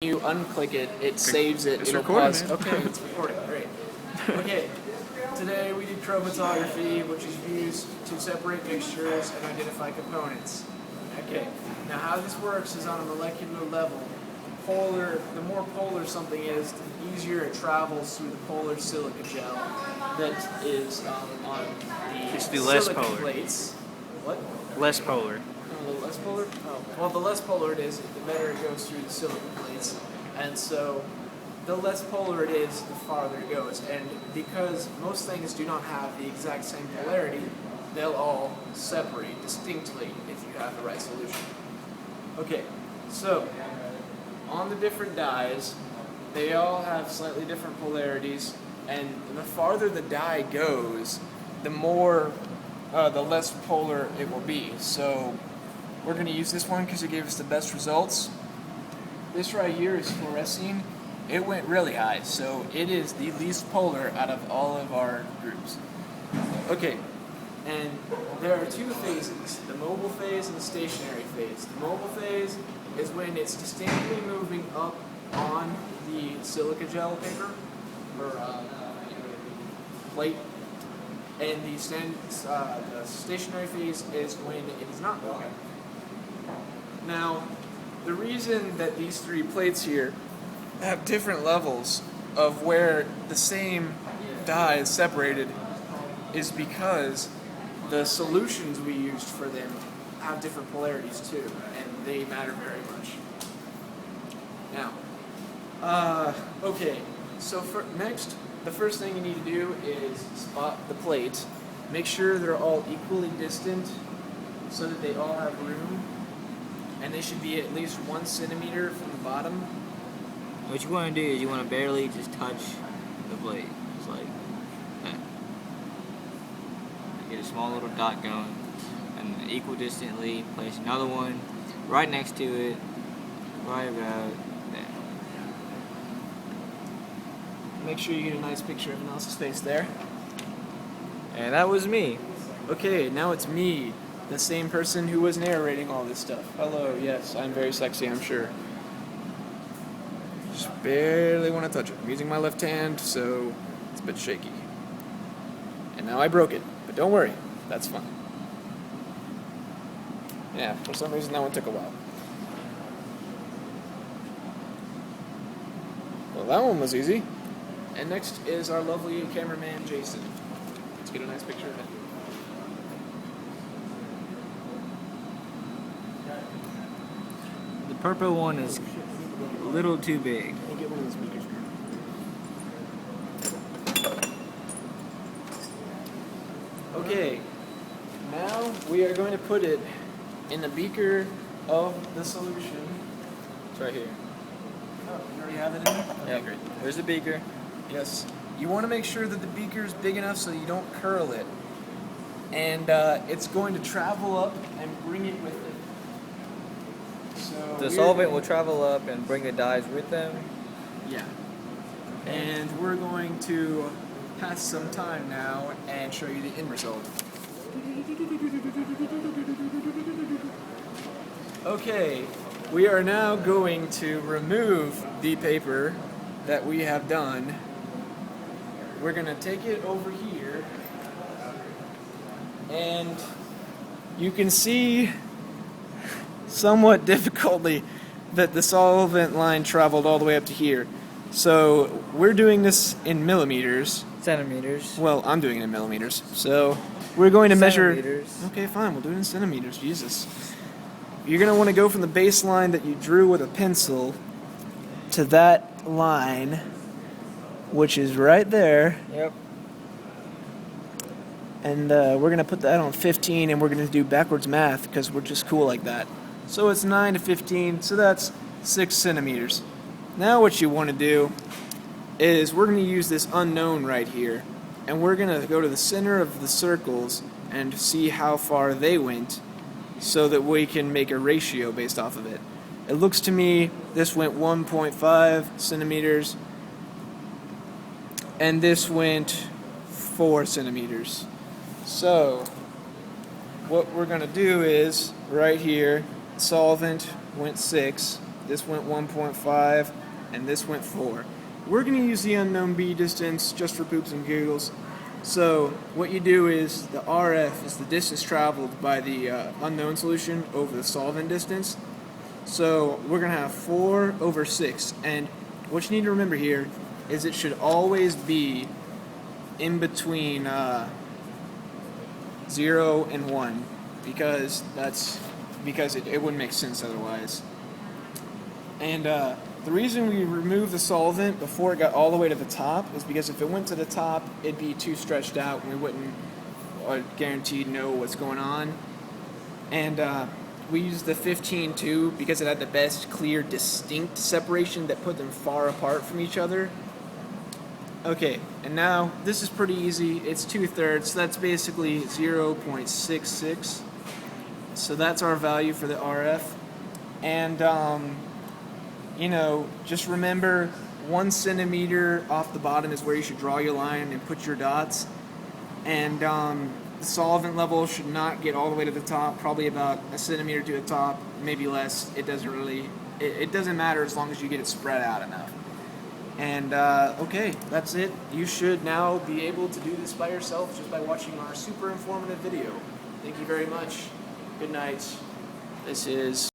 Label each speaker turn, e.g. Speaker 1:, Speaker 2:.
Speaker 1: you unclick it, it saves it.
Speaker 2: It's
Speaker 1: it'll
Speaker 2: recording,
Speaker 1: pause.
Speaker 2: man.
Speaker 1: Okay, it's recording. Great. Okay. Today we did chromatography, which is used to separate mixtures and identify components. Okay. Now how this works is on a molecular level. The more polar something is, the easier it travels through the polar silica gel that is on the
Speaker 2: It's the less
Speaker 1: silica
Speaker 2: polar.
Speaker 1: plates. What?
Speaker 2: Less polar.
Speaker 1: Oh, the less polar? Oh, well, the less polar it is, the better it goes through the silica plates. And so, the less polar it is, the farther it goes. And because most things do not have the exact same polarity, they'll all separate distinctly if you have the right solution. Okay, so, on the different dyes, they all have slightly different polarities, and the farther the dye goes, the less polar it will be. So, we're going to use this one because it gave us the best results. This right here is fluorescein. It went really high, so it is the least polar out of all of our groups. Okay, and there are two phases, the mobile phase and the stationary phase. The mobile phase is when it's distinctly moving up on the silica gel paper, or plate, and the stationary phase is when it is not moving. Now, the reason that these three plates here have different levels of where the same dye is separated is because the solutions we used for them have different polarities too, and they matter very much. Now, okay, so next, the first thing you need to do is spot the plate. Make sure they're all equally distant so that they all have room. And they should be at least 1 centimeter from the bottom.
Speaker 3: What you want to do is you want to barely just touch the blade, just like that. Get a small little dot going, and then equidistantly place another one right next to it, right about there.
Speaker 1: Make sure you get a nice picture of everyone else's face there.
Speaker 3: And that was me.
Speaker 1: Okay, now it's me, the same person who was narrating all this stuff. Hello, yes, I'm very sexy, I'm sure. Just barely want to touch it. I'm using my left hand, so it's a bit shaky. And now I broke it, but don't worry, that's fine. Yeah, for some reason that one took a while. Well, that one was easy. And next is our lovely cameraman, Jason. Let's get a nice picture of him.
Speaker 3: The purple one is a little too big.
Speaker 1: Let me get one of those speakers. Okay, now we are going to put it in the beaker of the solution.
Speaker 3: It's right here.
Speaker 1: Oh, you already have it in there? Okay,
Speaker 3: Yep.
Speaker 1: great.
Speaker 3: There's the beaker.
Speaker 1: Yes. You want to make sure that the beaker is big enough so you don't curl it. And it's going to travel up and bring it with it. So
Speaker 3: The solvent will travel up and bring the dyes with them.
Speaker 1: Yeah. And we're going to pass some time now and show you the end result. Okay, we are now going to remove the paper that we have done. We're going to take it over here, and you can see somewhat difficultly that the solvent line traveled all the way up to here. So we're doing this in millimeters.
Speaker 3: Centimeters.
Speaker 1: Well, I'm doing it in millimeters. So we're going to measure.
Speaker 3: Centimeters.
Speaker 1: Okay, fine. We'll do it in centimeters. Jesus. You're going to want to go from the baseline that you drew with a pencil to that line, which is right there.
Speaker 3: Yep.
Speaker 1: And we're going to put that on 15, and we're going to do backwards math because we're just cool like that. So it's 9 to 15, so that's 6 centimeters. Now what you want to do is we're going to use this unknown right here, and we're going to go to the center of the circles and see how far they went so that we can make a ratio based off of it. It looks to me this went 1.5 centimeters, and this went 4 centimeters. So what we're going to do is right here, solvent went 6, this went 1.5, and this went 4. We're going to use the unknown B distance just for poops and giggles. So what you do is the RF is the distance traveled by the unknown solution over the solvent distance. So we're going to have 4 over 6. And what you need to remember here is it should always be in between 0 and 1 because it wouldn't make sense otherwise. And the reason we removed the solvent before it got all the way to the top is because if it went to the top, it'd be too stretched out and we wouldn't guaranteed know what's going on. And we used the 15-2 because it had the best clear, distinct separation that put them far apart from each other. Okay, and now this is pretty easy. It's 2/3, so that's basically 0.66. So that's our value for the RF. And just remember 1 centimeter off the bottom is where you should draw your line and put your dots. And the solvent level should not get all the way to the top, probably about 1 centimeter to the top, maybe less. It doesn't matter as long as you get it spread out enough. And okay, that's it. You should now be able to do this by yourself just by watching our super informative video. Thank you very much. Good night. This is